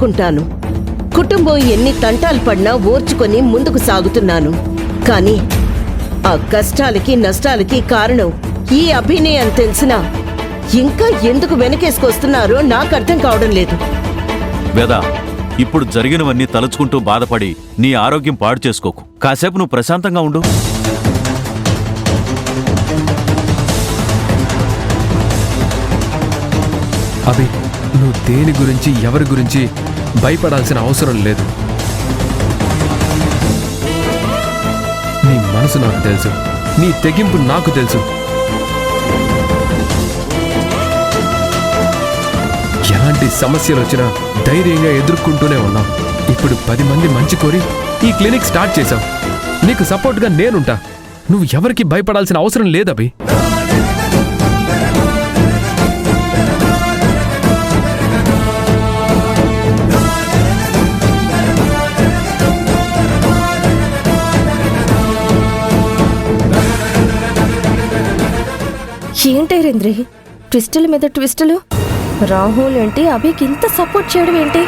ఒప్పుకుంటాను. కుటుంబం ఎన్ని తంటాలు పడినా ఓర్చుకొని ముందుకు సాగుతున్నాను. కానీ ఆ కష్టాలకి నష్టాలకి కారణం ఈ అభినే అని తెలిసినా ఇంకా ఎందుకు వెనకేసుకొస్తున్నారో నాకు అర్థం కావడం లేదు. వేదా, ఇప్పుడు జరిగినవన్నీ తలుచుకుంటూ బాధపడి నీ ఆరోగ్యం పాడు చేసుకోకు. కాసేపు నువ్వు ప్రశాంతంగా ఉండు. అభి, నువ్వు దేని గురించి ఎవరి గురించి భయపడాల్సిన అవసరం లేదు. నీ మనసు నాకు తెలుసు, నీ తెగింపు నాకు తెలుసు. ఎలాంటి సమస్యలు వచ్చినా ధైర్యంగా ఎదుర్కొంటూనే ఉన్నాం. ఇప్పుడు 10 మంది మంచి కోరి ఈ క్లినిక్ స్టార్ట్ చేశాం. నీకు సపోర్ట్గా నేనుంటా. నువ్వు ఎవరికి భయపడాల్సిన అవసరం లేదభి. ఏంటైరేంద్రి ట్విస్టుల మీద ట్విస్టులు? రాహుల్ ఏంటి అభికి ఇంత సపోర్ట్ చేయడం ఏంటి?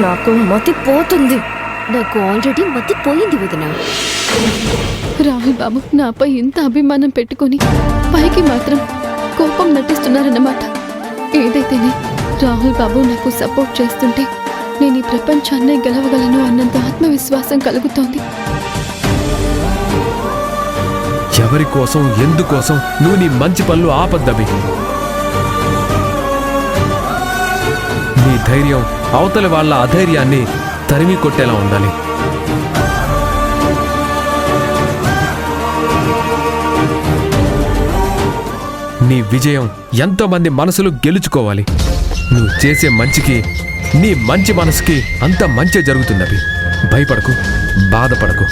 నాకు మతి పోతుంది. నాకు ఆల్రెడీ మతి పోయింది వదిన. రాహుల్ బాబు నాపై ఇంత అభిమానం పెట్టుకొని పైకి మాత్రం కోపం నటిస్తున్నారన్నమాట. ఏదైతేనే రాహుల్ బాబు నాకు సపోర్ట్ చేస్తుంటే నేను ఈ ప్రపంచాన్నే గెలవగలను అన్నంత ఆత్మవిశ్వాసం కలుగుతోంది. ఎవరి కోసం ఎందుకోసం నువ్వు నీ మంచి పనులు ఆపద్దవి. నీ ధైర్యం అవతలి వాళ్ళ అధైర్యాన్ని తరిమి కొట్టేలా ఉండాలి. నీ విజయం ఎంతో మంది మనసులు గెలుచుకోవాలి. నువ్వు చేసే మంచికి, నీ మంచి మనసుకి అంత మంచి జరుగుతుందవి. భయపడకు, బాధపడకు.